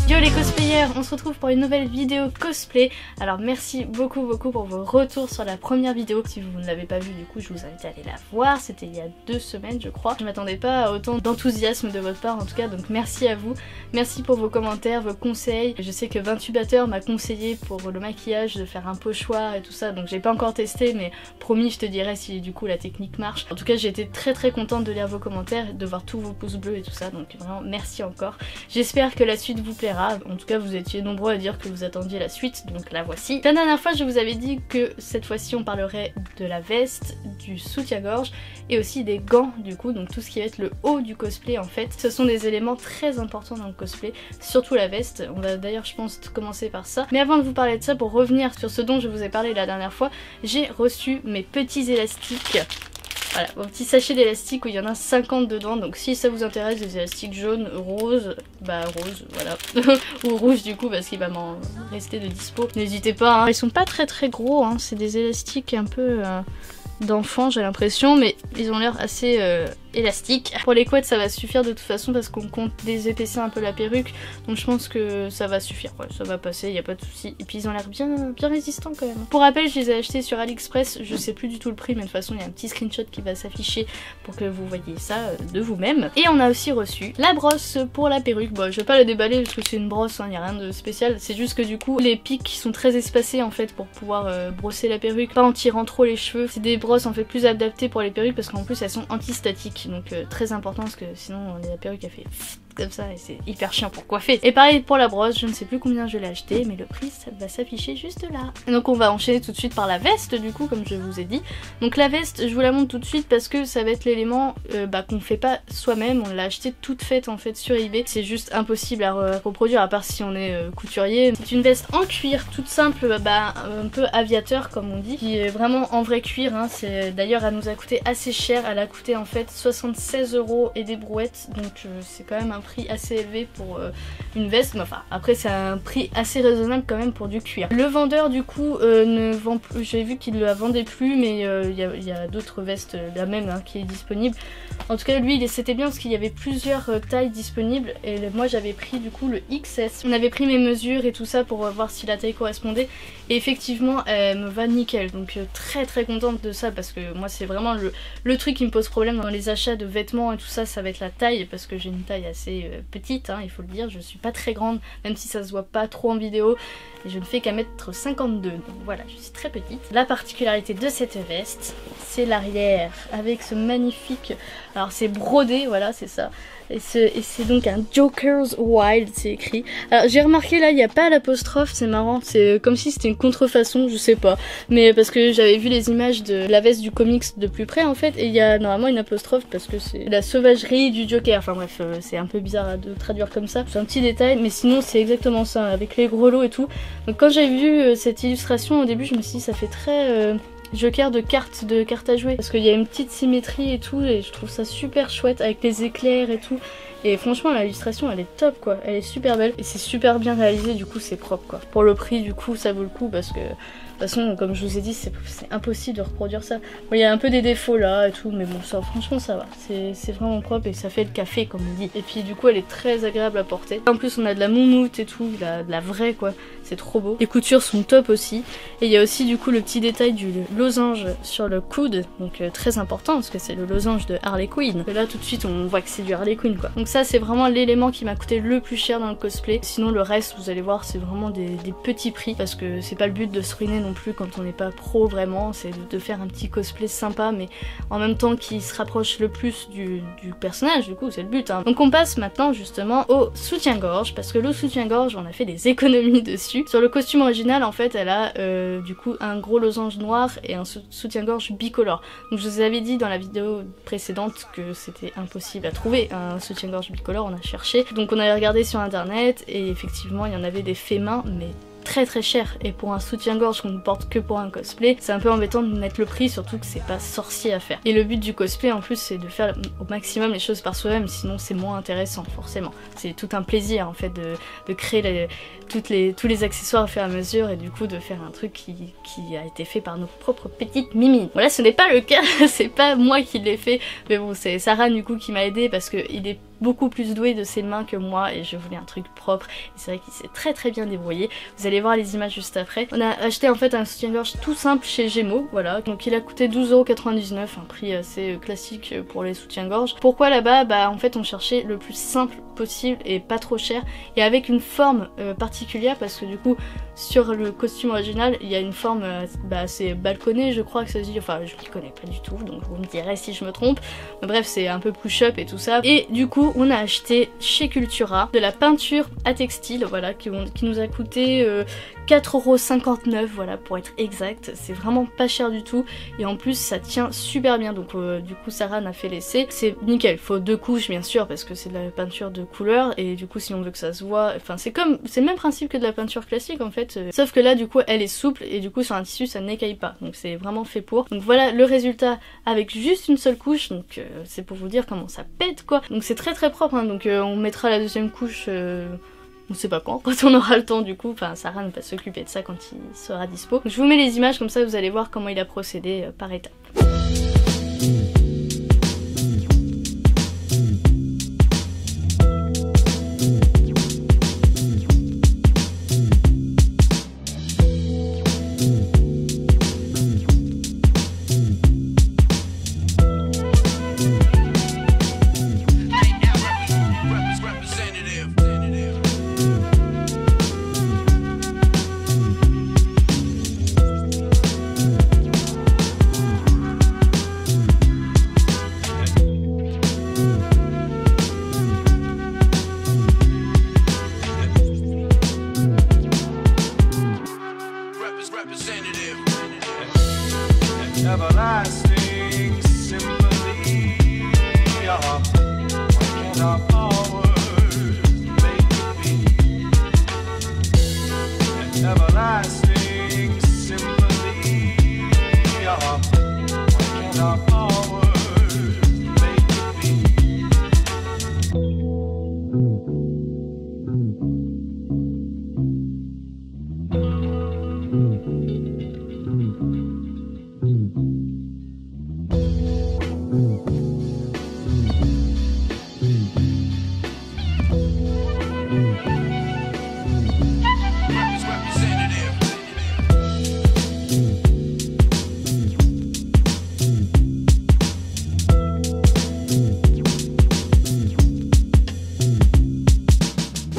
Yo les cosplayers, on se retrouve pour une nouvelle vidéo cosplay. Alors merci beaucoup pour vos retours sur la première vidéo. Si vous ne l'avez pas vue, du coup je vous invite à aller la voir. C'était il y a 2 semaines je crois. Je m'attendais pas à autant d'enthousiasme de votre part en tout cas, donc merci à vous. Merci pour vos commentaires, vos conseils. Je sais que 28 Batteurs m'a conseillé pour le maquillage de faire un pochoir et tout ça, donc j'ai pas encore testé mais promis je te dirai si du coup la technique marche. En tout cas j'ai été très contente de lire vos commentaires et de voir tous vos pouces bleus et tout ça, donc vraiment merci encore. J'espère que la suite vous plaira. En tout cas vous étiez nombreux à dire que vous attendiez la suite, donc la voici. La dernière fois je vous avais dit que cette fois-ci on parlerait de la veste, du soutien-gorge et aussi des gants du coup, donc tout ce qui va être le haut du cosplay en fait. Ce sont des éléments très importants dans le cosplay, surtout la veste. On va d'ailleurs je pense commencer par ça. Mais avant de vous parler de ça, pour revenir sur ce dont je vous ai parlé la dernière fois, j'ai reçu mes petits élastiques. Voilà, mon petit sachet d'élastiques où il y en a 50 dedans, donc si ça vous intéresse, des élastiques jaunes, roses, bah rose, voilà, ou rouge du coup parce qu'il va m'en rester de dispo, n'hésitez pas, hein. Ils sont pas très gros, hein. C'est des élastiques un peu d'enfant j'ai l'impression, mais ils ont l'air assez élastique. Pour les couettes ça va suffire de toute façon parce qu'on compte désépaissir un peu la perruque, donc je pense que ça va suffire, ouais, ça va passer, y a pas de souci. Et puis ils ont l'air bien résistants quand même. Pour rappel je les ai achetés sur AliExpress, je sais plus du tout le prix mais de toute façon il y a un petit screenshot qui va s'afficher pour que vous voyez ça de vous-même. Et on a aussi reçu la brosse pour la perruque. Bon je vais pas la déballer parce que c'est une brosse, hein, y a rien de spécial, c'est juste que du coup les pics sont très espacés en fait pour pouvoir brosser la perruque, pas en tirant trop les cheveux. C'est des brosses en fait plus adaptées pour les perruques parce qu'en plus elles sont antistatiques. Donc très important parce que sinon la perruque a fait comme ça et c'est hyper chiant pour coiffer. Et pareil pour la brosse, je ne sais plus combien je l'ai acheté mais le prix ça va s'afficher juste là. Et donc on va enchaîner tout de suite par la veste du coup comme je vous ai dit. Donc la veste je vous la montre tout de suite parce que ça va être l'élément qu'on fait pas soi-même, on l'a acheté toute faite en fait sur eBay. C'est juste impossible à reproduire à part si on est couturier. C'est une veste en cuir toute simple, un peu aviateur comme on dit, qui est vraiment en vrai cuir, hein. D'ailleurs elle nous a coûté assez cher, elle a coûté en fait 76 € et des brouettes, donc c'est quand même un prix assez élevé pour une veste, mais enfin après c'est un prix assez raisonnable quand même pour du cuir. Le vendeur du coup ne vend plus, j'ai vu qu'il ne la vendait plus mais il y a d'autres vestes la même hein, qui est disponible. En tout cas lui c'était bien parce qu'il y avait plusieurs tailles disponibles et moi j'avais pris du coup le XS. On avait pris mes mesures et tout ça pour voir si la taille correspondait et effectivement elle me va nickel, donc très contente de ça parce que moi c'est vraiment le truc qui me pose problème dans les achats de vêtements et tout ça, ça va être la taille parce que j'ai une taille assez petite, hein, il faut le dire, je suis pas très grande même si ça se voit pas trop en vidéo et je ne fais qu'à mètre 52, donc voilà je suis très petite. La particularité de cette veste c'est l'arrière avec ce magnifique, alors c'est brodé, voilà c'est ça. Et c'est donc un Joker's Wild, c'est écrit. Alors j'ai remarqué là, il n'y a pas l'apostrophe, c'est marrant, c'est comme si c'était une contrefaçon, je sais pas. Mais parce que j'avais vu les images de la veste du comics de plus près en fait, et il y a normalement une apostrophe parce que c'est la sauvagerie du Joker. Enfin bref, c'est un peu bizarre de traduire comme ça. C'est un petit détail, mais sinon c'est exactement ça, avec les grelots et tout. Donc quand j'ai vu cette illustration au début, je me suis dit ça fait très... Joker de cartes à jouer parce qu'il y a une petite symétrie et tout et je trouve ça super chouette avec les éclairs et tout et franchement l'illustration elle est top quoi, elle est super belle et c'est super bien réalisé, du coup c'est propre quoi. Pour le prix du coup ça vaut le coup parce que de toute façon comme je vous ai dit c'est impossible de reproduire ça. Bon, il y a un peu des défauts là et tout mais bon ça franchement ça va, c'est vraiment propre et ça fait le café comme on dit. Et puis du coup elle est très agréable à porter. En plus on a de la moumoute et tout, de la vraie quoi, c'est trop beau. Les coutures sont top aussi et il y a aussi du coup le petit détail du losange sur le coude, donc très important parce que c'est le losange de Harley Quinn. Et là tout de suite on voit que c'est du Harley Quinn quoi. Donc ça c'est vraiment l'élément qui m'a coûté le plus cher dans le cosplay. Sinon le reste vous allez voir c'est vraiment des petits prix parce que c'est pas le but de se ruiner non plus quand on n'est pas pro vraiment, c'est de faire un petit cosplay sympa mais en même temps qui se rapproche le plus du personnage, du coup c'est le but hein. Donc on passe maintenant justement au soutien-gorge parce que le soutien-gorge on a fait des économies dessus. Sur le costume original en fait elle a du coup un gros losange noir et un soutien-gorge bicolore. Donc je vous avais dit dans la vidéo précédente que c'était impossible à trouver un soutien-gorge bicolore, on a cherché. Donc on avait regardé sur internet et effectivement il y en avait des faits main mais très très cher, et pour un soutien-gorge qu'on ne porte que pour un cosplay, c'est un peu embêtant de mettre le prix, surtout que c'est pas sorcier à faire. Et le but du cosplay en plus c'est de faire au maximum les choses par soi-même, sinon c'est moins intéressant forcément. C'est tout un plaisir en fait de créer tous les accessoires au fur et à mesure, et du coup de faire un truc qui a été fait par nos propres petites mimines. Voilà, ce n'est pas le cas, c'est pas moi qui l'ai fait, mais bon c'est Sarah du coup qui m'a aidé parce qu'il est beaucoup plus doué de ses mains que moi et je voulais un truc propre, et c'est vrai qu'il s'est très très bien débrouillé. Vous allez voir les images juste après. On a acheté en fait un soutien-gorge tout simple chez Gémeaux, voilà, donc il a coûté 12,99 €, un prix assez classique pour les soutiens-gorge. Pourquoi là-bas? Bah en fait on cherchait le plus simple possible et pas trop cher, et avec une forme particulière, parce que du coup sur le costume original il y a une forme assez balconnée, je crois que ça se dit, enfin je ne connais pas du tout donc vous me direz si je me trompe, mais bref c'est un peu push-up et tout ça. Et du coup on a acheté chez Cultura de la peinture à textile, voilà, qui nous a coûté 4,59 €, voilà, pour être exact. C'est vraiment pas cher du tout, et en plus ça tient super bien, donc du coup Sarah en a fait l'essai. C'est nickel, faut 2 couches bien sûr parce que c'est de la peinture de couleur, et du coup si on veut que ça se voit, enfin c'est le même principe que de la peinture classique en fait, sauf que là du coup elle est souple, et du coup sur un tissu ça n'écaille pas, donc c'est vraiment fait pour. Donc voilà le résultat avec juste une seule couche, donc c'est pour vous dire comment ça pète quoi. Donc c'est très très propre, hein, donc on mettra la deuxième couche on sait pas quand on aura le temps du coup, enfin Sarah va s'occuper de ça quand il sera dispo. Donc, je vous mets les images comme ça vous allez voir comment il a procédé par étapes. Everlasting symphony of waking up hours make it be. An everlasting symphony of waking up hours make it be.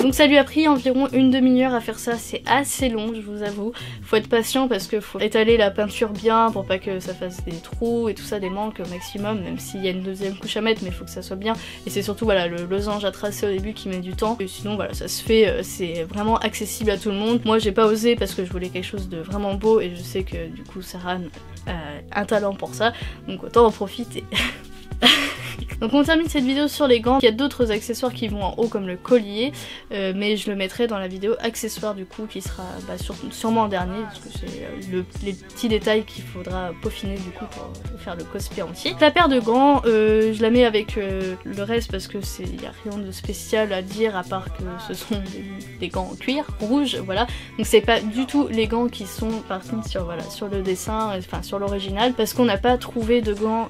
Donc ça lui a pris environ une demi-heure à faire ça, c'est assez long je vous avoue. Faut être patient parce que faut étaler la peinture bien pour pas que ça fasse des trous et tout ça, des manques au maximum, même s'il y a une deuxième couche à mettre, mais il faut que ça soit bien. Et c'est surtout voilà le losange à tracer au début qui met du temps, et sinon voilà ça se fait, c'est vraiment accessible à tout le monde. Moi j'ai pas osé parce que je voulais quelque chose de vraiment beau, et je sais que du coup Sarah a un talent pour ça, donc autant en profiter. Donc on termine cette vidéo sur les gants. Il y a d'autres accessoires qui vont en haut comme le collier, mais je le mettrai dans la vidéo accessoire du coup qui sera sûrement en dernier, parce que c'est les petits détails qu'il faudra peaufiner du coup pour faire le cosplay entier. La paire de gants, je la mets avec le reste parce que il n'y a rien de spécial à dire à part que ce sont des gants en cuir rouge, voilà. Donc c'est pas du tout les gants qui sont par contre sur le dessin, enfin sur l'original, parce qu'on n'a pas trouvé de gants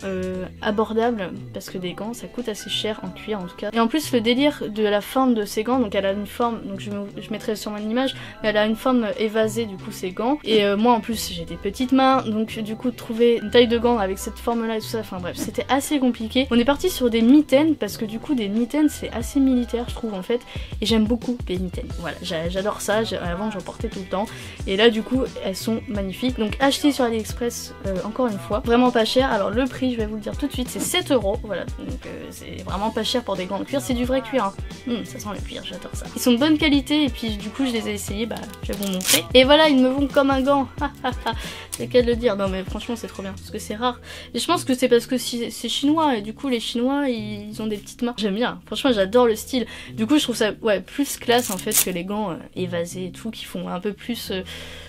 abordables, parce que des gants ça coûte assez cher en cuir en tout cas. Et en plus le délire de la forme de ces gants, donc elle a une forme, donc je mettrai sur mon image, mais elle a une forme évasée du coup ces gants, et moi en plus j'ai des petites mains, donc du coup de trouver une taille de gants avec cette forme là et tout ça, enfin bref c'était assez compliqué. On est parti sur des mitaines parce que du coup des mitaines c'est assez militaire je trouve en fait, et j'aime beaucoup les mitaines, voilà j'adore ça, avant j'en portais tout le temps, et là du coup elles sont magnifiques. Donc acheté sur AliExpress encore une fois, vraiment pas cher. Alors le prix je vais vous le dire tout de suite, c'est 7 €, voilà, Donc c'est vraiment pas cher pour des gants de cuir, c'est du vrai cuir. Hein. Ça sent le cuir, j'adore ça. Ils sont de bonne qualité et puis du coup je les ai essayés, bah je vais vous montrer. Et voilà, ils me vont comme un gant. C'est qu'à le dire. Non mais franchement c'est trop bien parce que c'est rare. Et je pense que c'est parce que c'est chinois et du coup les chinois ils ont des petites mains. J'aime bien, franchement j'adore le style. Du coup je trouve ça plus classe en fait que les gants évasés et tout qui font un peu plus...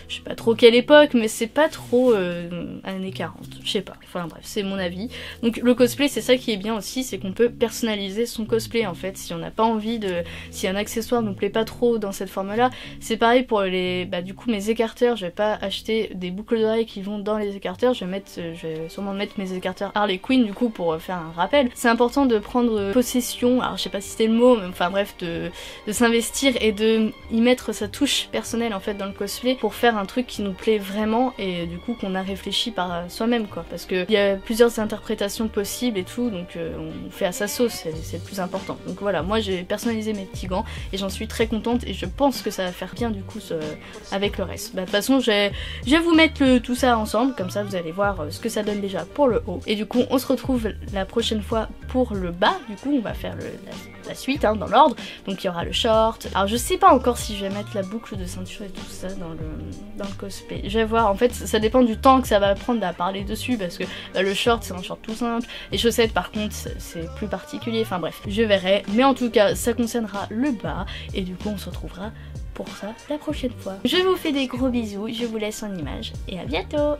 je sais pas trop quelle époque, mais c'est pas trop années 40, je sais pas, enfin bref, c'est mon avis. Donc le cosplay, c'est ça qui est bien aussi, c'est qu'on peut personnaliser son cosplay en fait, si on n'a pas envie de... si un accessoire nous plaît pas trop dans cette forme-là, c'est pareil pour les... bah du coup mes écarteurs, je vais pas acheter des boucles d'oreilles qui vont dans les écarteurs, je vais sûrement mettre mes écarteurs Harley Quinn du coup pour faire un rappel. C'est important de prendre possession, alors je sais pas si c'était le mot, mais enfin bref, de s'investir et de y mettre sa touche personnelle en fait dans le cosplay pour faire un truc qui nous plaît vraiment et du coup qu'on a réfléchi par soi-même quoi, parce que il y a plusieurs interprétations possibles et tout, donc on fait à sa sauce, c'est le plus important. Donc voilà, moi j'ai personnalisé mes petits gants et j'en suis très contente et je pense que ça va faire bien du coup avec le reste. Bah de toute façon je vais vous mettre tout ça ensemble, comme ça vous allez voir ce que ça donne déjà pour le haut et du coup on se retrouve la prochaine fois pour le bas. Du coup on va faire la suite hein, dans l'ordre, donc il y aura le short. Alors je sais pas encore si je vais mettre la boucle de ceinture et tout ça dans le cosplay, je vais voir, en fait ça dépend du temps que ça va prendre à parler dessus parce que le short c'est un short tout simple, les chaussettes par contre c'est plus particulier, enfin bref, je verrai, mais en tout cas ça concernera le bas et du coup on se retrouvera pour ça la prochaine fois. Je vous fais des gros bisous, je vous laisse en image et à bientôt.